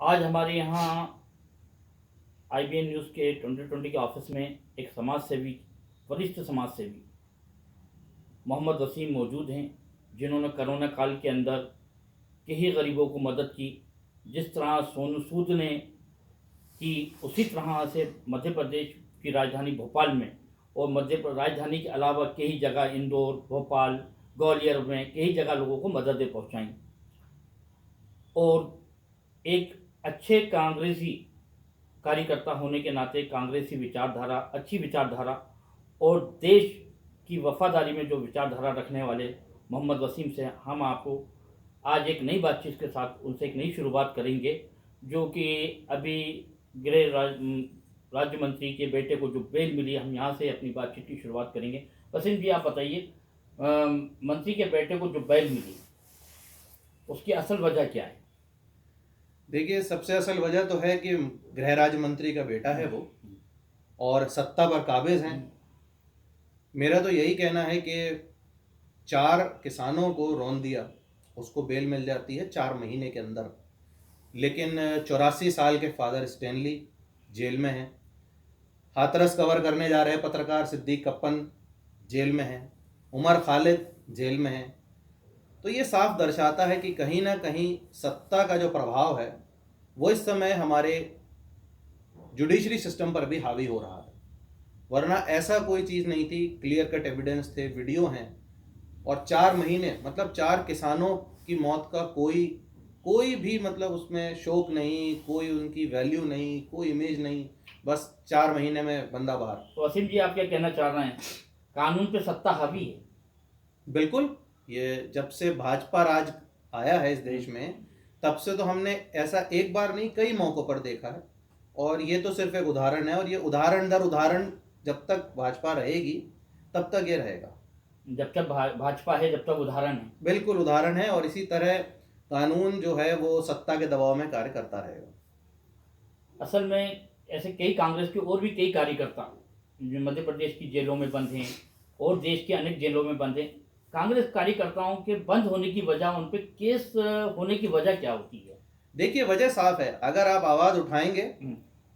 आज हमारे यहाँ IBN न्यूज़ के 2020 के ऑफिस में एक समाज सेवी, वरिष्ठ समाज सेवी मोहम्मद वसीम मौजूद हैं, जिन्होंने कोरोना काल के अंदर कई गरीबों को मदद की। जिस तरह सोनू सूद ने की, उसी तरह से मध्य प्रदेश की राजधानी भोपाल में और राजधानी के अलावा कई जगह इंदौर, भोपाल, ग्वालियर में कई जगह लोगों को मददें पहुँचाईं। और एक अच्छे कांग्रेसी कार्यकर्ता होने के नाते कांग्रेसी विचारधारा, अच्छी विचारधारा और देश की वफादारी में जो विचारधारा रखने वाले मोहम्मद वसीम से हम आपको आज एक नई बातचीत के साथ उनसे एक नई शुरुआत करेंगे, जो कि अभी गृह राज्य मंत्री के बेटे को जो बेल मिली, हम यहाँ से अपनी बातचीत की शुरुआत करेंगे। वसीम जी, आप बताइए, मंत्री के बेटे को जो बेल मिली उसकी असल वजह क्या है? देखिए, सबसे असल वजह तो है कि गृह राज्य मंत्री का बेटा है वो, और सत्ता पर काबिज हैं। मेरा तो यही कहना है कि 4 किसानों को रौंद दिया, उसको बेल मिल जाती है 4 महीने के अंदर। लेकिन 84 साल के फादर स्टैनली जेल में हैं। हाथरस कवर करने जा रहे पत्रकार सिद्दीक कप्पन जेल में हैं। उमर खालिद जेल में हैं। तो ये साफ दर्शाता है कि कहीं ना कहीं सत्ता का जो प्रभाव है वो इस समय हमारे जुडिशरी सिस्टम पर भी हावी हो रहा है। वरना ऐसा कोई चीज़ नहीं थी, क्लियर कट एविडेंस थे, वीडियो हैं। और 4 महीने मतलब 4 किसानों की मौत का कोई भी मतलब उसमें शोक नहीं, कोई उनकी वैल्यू नहीं, कोई इमेज नहीं, बस 4 महीने में बंदा बाहर। तो वसीम जी, आप क्या कहना चाह रहे हैं? कानून पे सत्ता हावी है? बिल्कुल। ये जब से भाजपा राज आया है इस देश में, तब से तो हमने ऐसा एक बार नहीं कई मौकों पर देखा है। और ये तो सिर्फ एक उदाहरण है, और ये उदाहरण दर उदाहरण जब तक भाजपा रहेगी तब तक ये रहेगा। जब तक भाजपा है, जब तक उदाहरण है। बिल्कुल उदाहरण है। और इसी तरह कानून जो है वो सत्ता के दबाव में कार्य करता रहेगा। असल में ऐसे कई कांग्रेस के और भी कई कार्यकर्ता जो मध्य प्रदेश की जेलों में बंद हैं और देश के अनेक जेलों में बंद हैं। कांग्रेस कार्यकर्ताओं के बंद होने की वजह, उन पर केस होने की वजह क्या होती है? देखिए, वजह साफ है। अगर आप आवाज उठाएंगे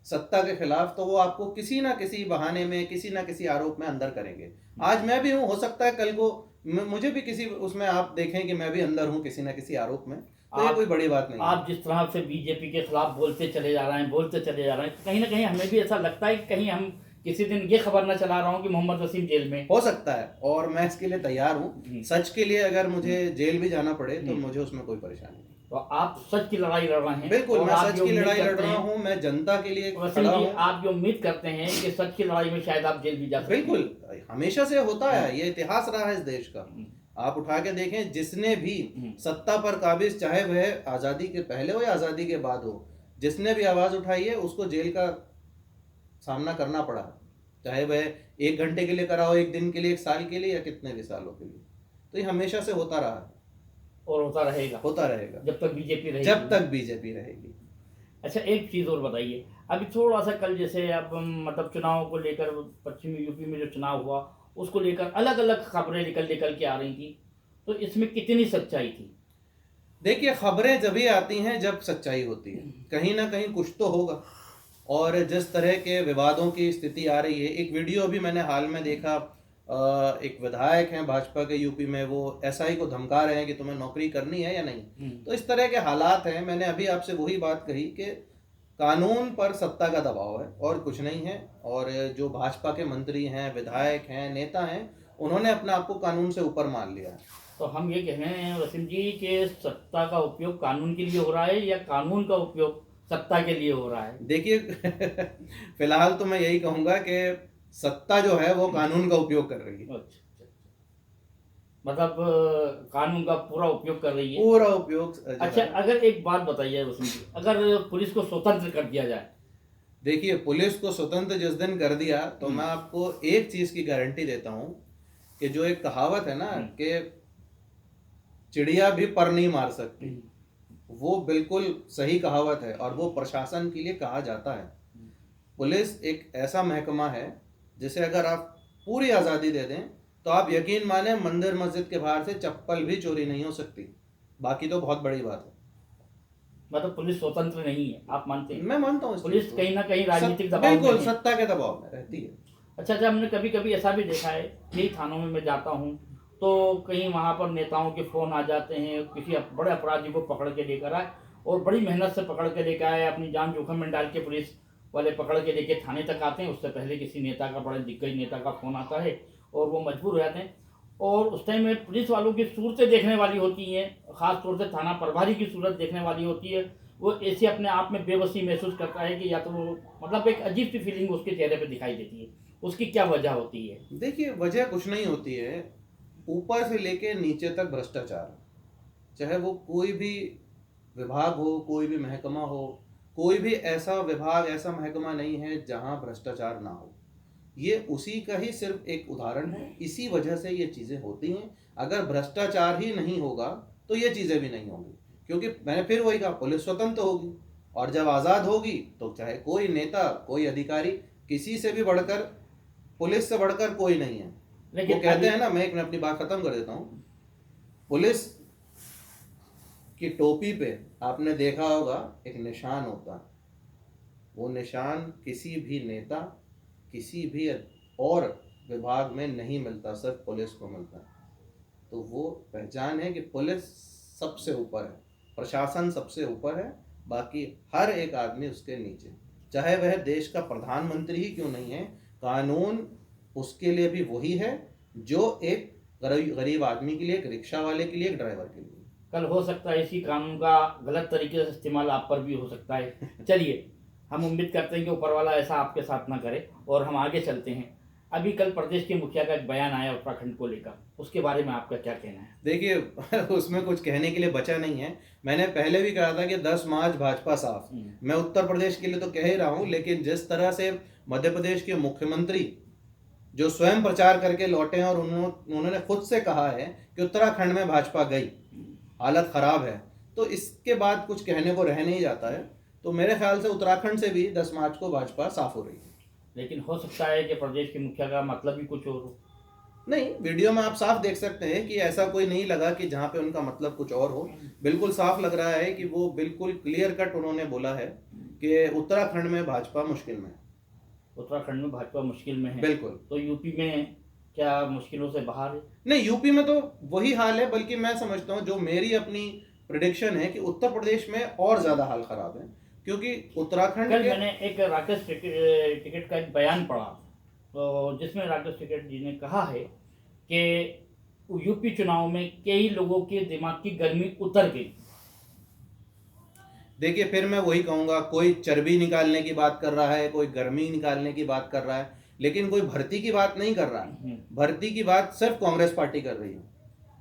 सत्ता के खिलाफ, तो वो आपको किसी ना किसी बहाने में, किसी ना किसी आरोप में अंदर करेंगे। आज मैं भी हूँ, हो सकता है कल को मुझे भी किसी उसमें आप देखें कि मैं भी अंदर हूँ किसी ना किसी आरोप में। तो ये कोई बड़ी बात नहीं। आप जिस तरह से बीजेपी के खिलाफ बोलते चले जा रहे हैं, कहीं ना कहीं हमें भी ऐसा लगता है कि कहीं हम किसी दिन ये खबर ना चला रहा हूँ कि मोहम्मद वसीम जेल में। हो सकता है, और मैं इसके लिए तैयार हूँ। सच के लिए अगर मुझे जेल भी जाना पड़े तो मुझे उसमें कोई परेशानी नहीं। तो आप सच की लड़ाई लड़ रहे हैं? बिल्कुल, मैं सच की लड़ाई लड़ रहा हूँ। मैं जनता के लिए खड़ा हूँ। आप जो उम्मीद करते हैं कि सच की लड़ाई में शायद आप जेल भी जा सकते हैं? बिल्कुल, हमेशा से होता है, ये इतिहास रहा है इस देश का। आप उठा के देखें, जिसने भी सत्ता पर काबिज, चाहे वह आज़ादी के पहले हो या आज़ादी के बाद हो, जिसने भी आवाज़ उठाई है उसको जेल का सामना करना पड़ा। चाहे वह 1 घंटे के लिए करा हो, 1 दिन के लिए, 1 साल के लिए, या कितने भी सालों के लिए। तो ये हमेशा से होता रहा है और होता रहेगा जब तक बीजेपी रहेगी। अच्छा, एक चीज़ और बताइए। अभी थोड़ा सा कल जैसे अब मतलब चुनाव को लेकर, पश्चिमी यूपी में जो चुनाव हुआ उसको लेकर अलग अलग खबरें निकल के आ रही थी, तो इसमें कितनी सच्चाई थी? देखिए, खबरें जब ही आती हैं जब सच्चाई होती है। कहीं ना कहीं कुछ तो होगा। और जिस तरह के विवादों की स्थिति आ रही है, एक वीडियो भी मैंने हाल में देखा, एक विधायक हैं भाजपा के यूपी में, वो एसआई को धमका रहे हैं कि तुम्हें नौकरी करनी है या नहीं। तो इस तरह के हालात हैं। मैंने अभी आपसे वही बात कही कि कानून पर सत्ता का दबाव है और कुछ नहीं है। और जो भाजपा के मंत्री हैं, विधायक हैं, नेता हैं, उन्होंने अपने आप को कानून से ऊपर मान लिया है। तो हम ये कह रहे हैं वसीम जी कि सत्ता का उपयोग कानून के लिए हो रहा है या कानून का उपयोग सत्ता के लिए हो रहा है? देखिए, फिलहाल तो मैं यही कहूँगा कि सत्ता जो है वो कानून का उपयोग कर रही है। अच्छा, मतलब कानून का पूरा उपयोग कर रही है? पूरा उपयोग। अच्छा, अगर एक बात बताइए वसीम जी, अगर पुलिस को स्वतंत्र कर दिया जाए? देखिए, पुलिस को स्वतंत्र जिस दिन कर दिया, तो मैं आपको एक चीज की गारंटी देता हूं कि जो एक कहावत है ना कि चिड़िया भी पर नहीं मार सकती, वो बिल्कुल सही कहावत है। और वो प्रशासन के लिए कहा जाता है। पुलिस एक ऐसा महकमा है जिसे अगर आप पूरी आज़ादी दे दें तो आप यकीन माने मंदिर मस्जिद के बाहर से चप्पल भी चोरी नहीं हो सकती। बाकी तो बहुत बड़ी बात है। मतलब पुलिस स्वतंत्र नहीं है, आप मानते हैं? मैं मानता हूँ इस पुलिस चीज़ को। कहीं ना कहीं राजनीतिक दबाव में बिल्कुल है। सत्ता के दबाव में रहती है। अच्छा अच्छा, हमने कभी कभी ऐसा भी देखा है, कई थानों में मैं जाता हूँ तो कहीं वहाँ पर नेताओं के फ़ोन आ जाते हैं, किसी बड़े अपराधी को पकड़ के लेकर आए और बड़ी मेहनत से पकड़ के लेकर आए, अपनी जान जोखिम में डाल के पुलिस वाले पकड़ के लेके थाने तक आते हैं। उससे पहले किसी नेता का, बड़े दिग्गज नेता का फ़ोन आता है और वो मजबूर हो जाते हैं। और उस टाइम में पुलिस वालों की सूरतें देखने वाली होती हैं, ख़ास तौर से थाना प्रभारी की सूरत देखने वाली होती है। वो ऐसे अपने आप में बेबसी महसूस करता है कि या तो वो, मतलब एक अजीब सी फीलिंग उसके चेहरे पे दिखाई देती है। उसकी क्या वजह होती है? देखिए वजह कुछ नहीं होती है, ऊपर से लेके नीचे तक भ्रष्टाचार, चाहे वो कोई भी विभाग हो, कोई भी महकमा हो, कोई भी ऐसा विभाग, ऐसा महकमा नहीं है जहां भ्रष्टाचार ना हो। ये उसी का ही सिर्फ एक उदाहरण है। इसी वजह से ये चीज़ें होती हैं। अगर भ्रष्टाचार ही नहीं होगा तो ये चीज़ें भी नहीं होंगी, क्योंकि मैंने फिर वही कहा, पुलिस स्वतंत्र होगी और जब आज़ाद होगी तो चाहे कोई नेता, कोई अधिकारी, किसी से भी बढ़कर, पुलिस से बढ़कर कोई नहीं है। वो लेकिन कहते अभी हैं ना, मैं एक मिनट अपनी बात खत्म कर देता हूँ। पुलिस की टोपी पे आपने देखा होगा एक निशान होता है, वो निशान किसी भी नेता, किसी भी और विभाग में नहीं मिलता, सिर्फ पुलिस को मिलता है। तो वो पहचान है कि पुलिस सबसे ऊपर है, प्रशासन सबसे ऊपर है, बाकी हर एक आदमी उसके नीचे, चाहे वह देश का प्रधानमंत्री ही क्यों नहीं है। कानून उसके लिए भी वही है जो एक गरीब आदमी के लिए, एक रिक्शा वाले के लिए, एक ड्राइवर के लिए। कल हो सकता है इसी कानून का गलत तरीके से इस्तेमाल आप पर भी हो सकता है। चलिए, हम उम्मीद करते हैं कि ऊपर वाला ऐसा आपके साथ ना करे और हम आगे चलते हैं। अभी कल प्रदेश के मुखिया का एक बयान आया उत्तराखंड को लेकर, उसके बारे में आपका क्या कहना है? देखिए उसमें कुछ कहने के लिए बचा नहीं है। मैंने पहले भी कहा था कि 10 मार्च भाजपा साफ। मैं उत्तर प्रदेश के लिए तो कह ही रहा हूँ, लेकिन जिस तरह से मध्य प्रदेश के मुख्यमंत्री जो स्वयं प्रचार करके लौटे हैं और उन्होंने खुद से कहा है कि उत्तराखंड में भाजपा गई, हालत खराब है, तो इसके बाद कुछ कहने को रह नहीं जाता है। तो मेरे ख्याल से उत्तराखंड से भी 10 मार्च को भाजपा साफ हो रही है। लेकिन हो सकता है कि प्रदेश के मुखिया का मतलब ही कुछ और हो। नहीं, वीडियो में आप साफ देख सकते हैं कि ऐसा कोई नहीं लगा कि जहाँ पे उनका मतलब कुछ और हो। बिल्कुल साफ लग रहा है कि वो बिल्कुल क्लियर कट उन्होंने बोला है कि उत्तराखंड में भाजपा मुश्किल में है। उत्तराखंड में भाजपा मुश्किल में है, बिल्कुल। तो यूपी में क्या मुश्किलों से बाहर है? नहीं, यूपी में तो वही हाल है, बल्कि मैं समझता हूँ, जो मेरी अपनी प्रिडिक्शन है कि उत्तर प्रदेश में और ज़्यादा हाल खराब है, क्योंकि उत्तराखंड कल के मैंने एक राकेश टिकैत का एक बयान पढ़ा, तो जिसमें राकेश टिकैत जी ने कहा है कि यूपी चुनाव में कई लोगों के दिमाग की गर्मी उतर गई। देखिए फिर मैं वही कहूँगा, कोई चर्बी निकालने की बात कर रहा है, कोई गर्मी निकालने की बात कर रहा है, लेकिन कोई भर्ती की बात नहीं कर रहा है। भर्ती की बात सिर्फ कांग्रेस पार्टी कर रही है।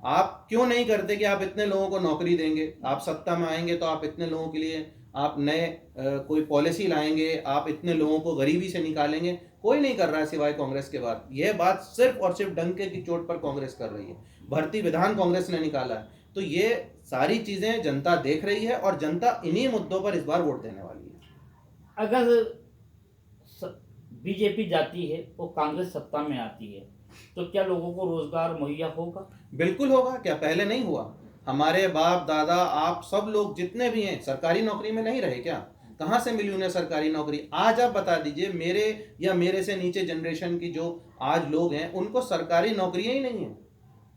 आप क्यों नहीं करते कि आप इतने लोगों को नौकरी देंगे, आप सत्ता में आएंगे तो आप इतने लोगों के लिए आप नए कोई पॉलिसी लाएंगे, आप इतने लोगों को गरीबी से निकालेंगे। कोई नहीं कर रहा है सिवाय कांग्रेस के बाद। यह बात सिर्फ और सिर्फ डंके की चोट पर कांग्रेस कर रही है। भर्ती विधान कांग्रेस ने निकाला है। तो ये सारी चीजें जनता देख रही है और जनता इन्हीं मुद्दों पर इस बार वोट देने वाली है। अगर बीजेपी जाती है और कांग्रेस सत्ता में आती है तो क्या लोगों को रोजगार मुहैया होगा? बिल्कुल होगा, क्या पहले नहीं हुआ? हमारे बाप दादा, आप सब लोग जितने भी हैं सरकारी नौकरी में नहीं रहे क्या? कहाँ से मिली उन्हें सरकारी नौकरी? आज आप बता दीजिए, मेरे या मेरे से नीचे जनरेशन की जो आज लोग हैं उनको सरकारी नौकरियां ही नहीं है।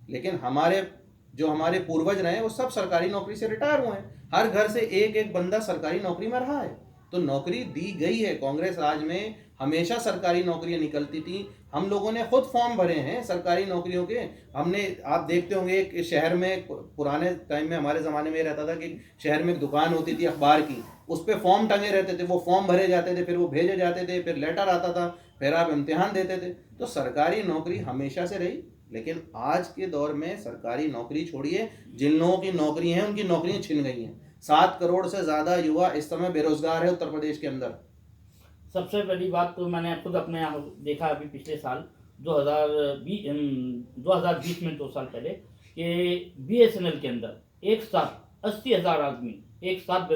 लेकिन हमारे पूर्वज रहे वो सब सरकारी नौकरी से रिटायर हुए हैं। हर घर से एक एक बंदा सरकारी नौकरी में रहा है, तो नौकरी दी गई है। कांग्रेस राज में हमेशा सरकारी नौकरियां निकलती थी। हम लोगों ने खुद फॉर्म भरे हैं सरकारी नौकरियों के। आप देखते होंगे एक शहर में, पुराने टाइम में हमारे ज़माने में रहता था कि शहर में एक दुकान होती थी अखबार की, उस पर फॉर्म टंगे रहते थे, वो फॉर्म भरे जाते थे, फिर वो भेजे जाते थे, फिर लेटर आता था, फिर आप इम्तिहान देते थे। तो सरकारी नौकरी हमेशा से रही। लेकिन आज के दौर में सरकारी नौकरी छोड़िए, जिन लोगों की नौकरी हैं उनकी नौकरियां छिन गई हैं। 7 करोड़ से ज़्यादा युवा इस समय बेरोजगार है उत्तर प्रदेश के अंदर। सबसे पहली बात तो मैंने खुद अपने यहाँ देखा अभी पिछले साल 2020 में 2 साल पहले कि बीएसएनएल के अंदर एक साथ 80,000 आदमी एक साथ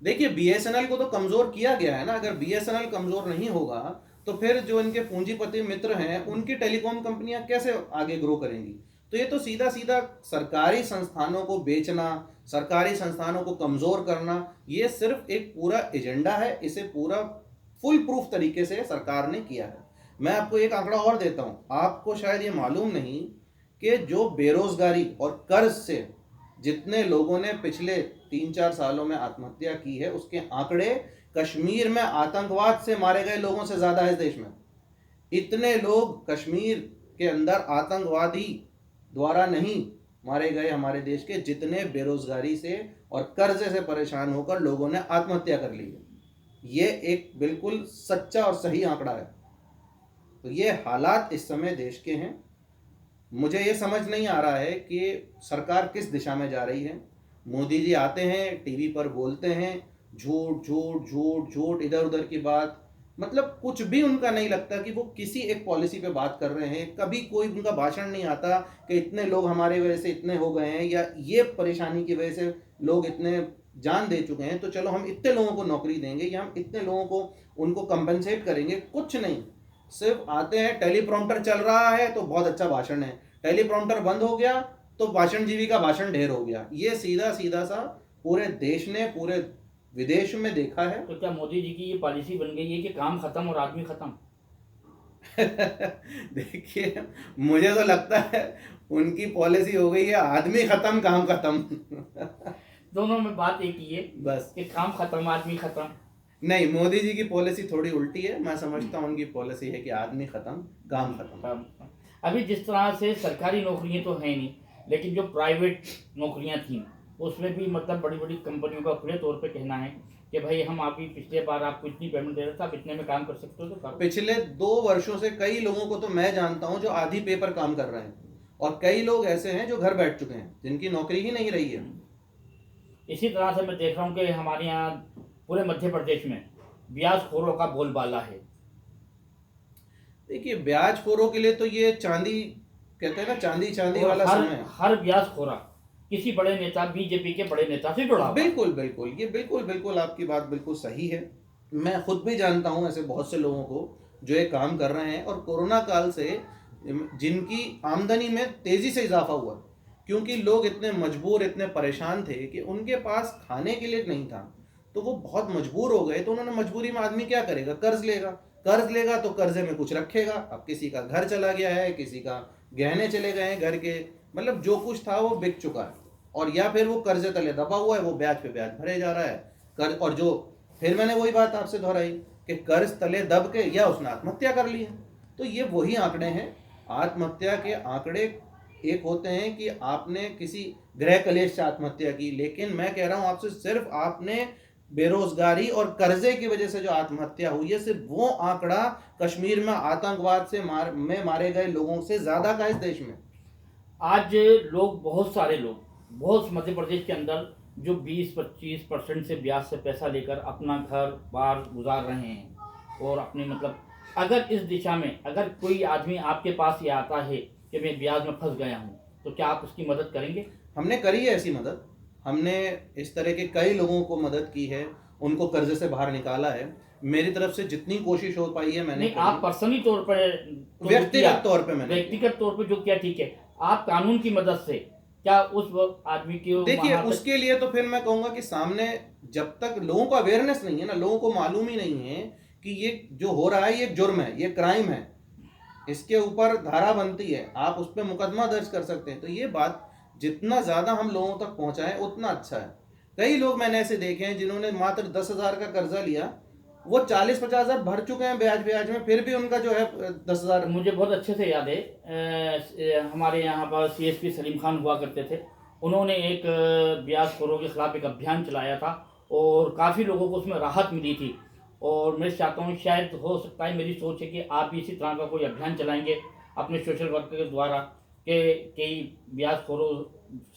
देखिए बीएसएनएल को तो कमज़ोर किया गया है ना। अगर बीएसएनएल कमज़ोर नहीं होगा तो फिर जो इनके पूंजीपति मित्र हैं उनकी टेलीकॉम कंपनियां कैसे आगे ग्रो करेंगी? तो ये तो सीधा सीधा सरकारी संस्थानों को बेचना, सरकारी संस्थानों को कमज़ोर करना, ये सिर्फ एक पूरा एजेंडा है। इसे पूरा फुल प्रूफ तरीके से सरकार ने किया है। मैं आपको एक आंकड़ा और देता हूँ, आपको शायद ये मालूम नहीं कि जो बेरोजगारी और कर्ज से जितने लोगों ने पिछले 3-4 सालों में आत्महत्या की है, उसके आंकड़े कश्मीर में आतंकवाद से मारे गए लोगों से ज़्यादा है इस देश में। इतने लोग कश्मीर के अंदर आतंकवादी द्वारा नहीं मारे गए हमारे देश के, जितने बेरोजगारी से और कर्जे से परेशान होकर लोगों ने आत्महत्या कर ली है। ये एक बिल्कुल सच्चा और सही आंकड़ा है। तो ये हालात इस समय देश के हैं। मुझे ये समझ नहीं आ रहा है कि सरकार किस दिशा में जा रही है। मोदी जी आते हैं, टीवी पर बोलते हैं, झूठ झूठ झूठ झूठ, इधर उधर की बात, मतलब कुछ भी उनका नहीं लगता कि वो किसी एक पॉलिसी पे बात कर रहे हैं। कभी कोई उनका भाषण नहीं आता कि इतने लोग हमारे वजह से इतने हो गए हैं, या ये परेशानी की वजह से लोग इतने जान दे चुके हैं, तो चलो हम इतने लोगों को नौकरी देंगे या हम इतने लोगों को उनको कंपनसेट करेंगे। कुछ नहीं, सिर्फ आते हैं, टेलीप्रॉम्प्टर चल रहा है तो बहुत अच्छा भाषण है, टेलीप्रॉम्प्टर बंद हो गया तो भाषण जीवी का भाषण ढेर हो गया। ये सीधा सीधा सा पूरे देश ने, पूरे विदेश में देखा है। तो क्या मोदी जी की ये पॉलिसी बन गई है कि काम खत्म और आदमी खत्म? देखिए, मुझे तो लगता है उनकी पॉलिसी हो गई है आदमी खत्म काम खत्म। दोनों में बात एक ही है, बस कि काम खत्म आदमी खत्म। नहीं, मोदी जी की पॉलिसी थोड़ी उल्टी है। मैं समझता हूँ उनकी पॉलिसी है कि आदमी खत्म काम खत्म। अभी जिस तरह से सरकारी नौकरियां तो हैं नहीं, लेकिन जो प्राइवेट नौकरियां थी उसमें भी मतलब बड़ी बड़ी कंपनियों का खुले तौर पे कहना है कि भाई हम अभी पिछले बार आपको इतनी पेमेंट दे रहे थे, आप इतने में काम कर सकते हो तो करो। पिछले 2 वर्षों से कई लोगों को तो मैं जानता हूं जो आधी पे पर काम कर रहे हैं, और कई लोग ऐसे हैं जो घर बैठ चुके हैं, जिनकी नौकरी ही नहीं रही है। इसी तरह से मैं देख रहा हूँ कि हमारे यहाँ पूरे मध्य प्रदेश में ब्याजखोरों का बोलबाला है। देखिए, ब्याजखोरों के लिए तो ये चांदी, कहते हैं ना, चांदी चांदी और वाला समय है। हर ब्याजखोरा किसी बड़े नेता, बीजेपी के बड़े नेता से जुड़ा हुआ है। बिल्कुल बिल्कुल, ये बिल्कुल बिल्कुल आपकी बात बिल्कुल सही है। मैं खुद भी जानता हूं ऐसे बहुत से लोगों को जो ये काम कर रहे हैं, और कोरोना काल से जिनकी आमदनी में तेजी से इजाफा हुआ, क्योंकि लोग इतने मजबूर, इतने परेशान थे कि उनके पास खाने के लिए नहीं था, तो वो बहुत मजबूर हो गए। तो उन्होंने, मजबूरी में आदमी क्या करेगा, कर्ज लेगा। कर्ज लेगा तो कर्जे में कुछ रखेगा। अब किसी का घर चला गया है, किसी का गहने चले गए हैं घर के, मतलब जो कुछ था वो बिक चुका है, और या फिर वो कर्जे तले दबा हुआ है, वो ब्याज पे ब्याज भरे जा रहा है। कर्ज, और जो, फिर मैंने वही बात आपसे दोहराई कि कर्ज तले दब के या उसने आत्महत्या कर ली है। तो ये वही आंकड़े हैं। आत्महत्या के आंकड़े एक होते हैं कि आपने किसी गृह कलेश से आत्महत्या की, लेकिन मैं कह रहा हूं आपसे, सिर्फ आपने बेरोजगारी और कर्जे की वजह से जो आत्महत्या हुई है, सिर्फ वो आंकड़ा कश्मीर में आतंकवाद से मारे गए लोगों से ज्यादा का इस देश में। आज लोग, बहुत सारे लोग, बहुत मध्य प्रदेश के अंदर जो 20-25% से ब्याज से पैसा लेकर अपना घर बार गुजार रहे हैं, और अपने मतलब, अगर इस दिशा में अगर कोई आदमी आपके पास ये आता है कि मैं ब्याज में फंस गया हूँ, तो क्या आप उसकी मदद करेंगे? हमने करी है ऐसी मदद। हमने इस तरह के कई लोगों को मदद की है, उनको कर्जे से बाहर निकाला है। मेरी तरफ से जितनी कोशिश हो पाई है मैंने नहीं, आप पर्सनली तौर पर तो व्यक्तिगत तौर पे मैंने व्यक्तिगत तौर पर जो किया ठीक है, आप कानून की मदद से क्या उस आदमी की, देखिए, उसके लिए तो फिर मैं कहूंगा कि सामने, जब तक लोगों को अवेयरनेस नहीं है ना, लोगों को मालूम ही नहीं है कि ये जो हो रहा है ये जुर्म है, ये क्राइम है, इसके ऊपर धारा बनती है, आप उस पर मुकदमा दर्ज कर सकते हैं। तो ये बात जितना ज्यादा हम लोगों तक पहुंचाएं उतना अच्छा है। कई लोग मैंने ऐसे देखे हैं जिन्होंने मात्र 10,000 का कर्जा लिया, वो 40-50 हजार भर चुके हैं ब्याज ब्याज में, फिर भी उनका जो है 10,000। मुझे बहुत अच्छे से याद है, हमारे यहाँ पर CSP सलीम खान हुआ करते थे। उन्होंने एक ब्याजखोरों के खिलाफ एक अभियान चलाया था, और काफ़ी लोगों को उसमें राहत मिली थी। और मैं चाहता हूँ, शायद हो सकता है, मेरी सोच है कि आप भी इसी तरह का कोई अभियान चलाएंगे अपने सोशल वर्क के द्वारा, कि कई ब्याजखोरों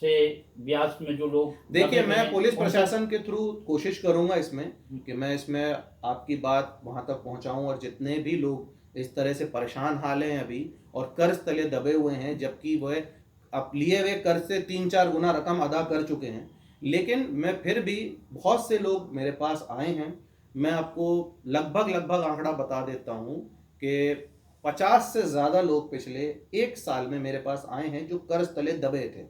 से, ब्याज में जो लोग, देखिए, मैं पुलिस प्रशासन के थ्रू कोशिश करूंगा इसमें कि मैं इसमें आपकी बात वहां तक पहुंचाऊं, और जितने भी लोग इस तरह से परेशान हाल हैं अभी और कर्ज तले दबे हुए हैं, जबकि वह अब लिए हुए कर्ज से 3-4 गुना रकम अदा कर चुके हैं, लेकिन मैं फिर भी, बहुत से लोग मेरे पास आए हैं। मैं आपको लगभग आंकड़ा बता देता हूं कि 50 से ज़्यादा लोग पिछले 1 साल में मेरे पास आए हैं जो कर्ज तले दबे थे।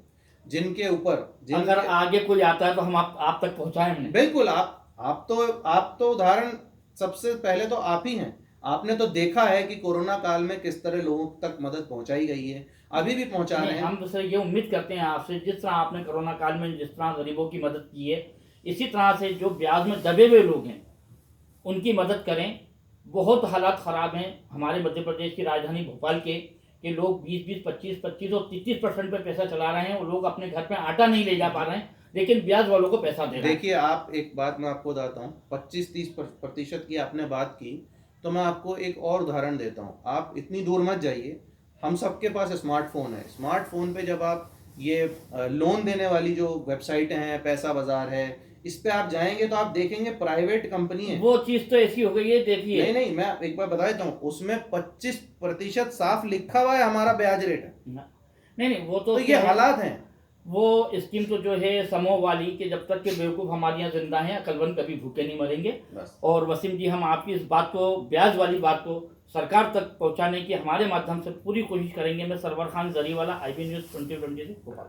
जिनके ऊपर अगर आगे कोई आता है तो हम आप तक पहुंचाएं हमने। बिल्कुल, आप तो उदाहरण सबसे पहले तो आप ही हैं। आपने तो देखा है कि कोरोना काल में किस तरह लोगों तक मदद पहुंचाई गई है, अभी भी पहुंचा रहे हैं। हम तो सर ये उम्मीद करते हैं आपसे, जिस तरह आपने कोरोना काल में जिस तरह गरीबों की मदद की है, इसी तरह से जो ब्याज में दबे हुए लोग हैं उनकी मदद करें। बहुत हालात ख़राब हैं हमारे मध्य प्रदेश की राजधानी भोपाल के लोग 20-20, 25-25 और 33% पे पैसा चला रहे हैं। वो लोग अपने घर पे आटा नहीं ले जा पा रहे हैं, लेकिन ब्याज वालों को पैसा दे रहे हैं। देखिए, आप एक बात मैं आपको बताता हूँ, 25-30% की आपने बात की, तो मैं आपको एक और उदाहरण देता हूँ। आप इतनी दूर मत जाइए, हम सबके पास स्मार्टफोन है। स्मार्टफोन पे जब आप ये लोन देने वाली जो वेबसाइटें हैं, पैसा बाजार है, इस पे आप जाएंगे तो आप देखेंगे प्राइवेट कंपनी है। वो चीज़ तो ऐसी हो गई है, देखिए। नहीं नहीं, मैं एक बार बता देता हूँ, उसमें 25% साफ लिखा हुआ है हमारा ब्याज रेट है। नहीं, वो तो ये हालात हैं। वो स्कीम तो जो है समूह वाली कि जब तक के बेवकूफ़ हमारे यहाँ जिंदा हैं, अकलमंद कभी भूखे नहीं मरेंगे। बस। और वसीम जी, हम आपकी इस बात को, ब्याज वाली बात को सरकार तक पहुंचाने की हमारे माध्यम से पूरी कोशिश करेंगे। मैं सरवर खान जरीवाला, IB न्यूज़ 2020 से भोपाल।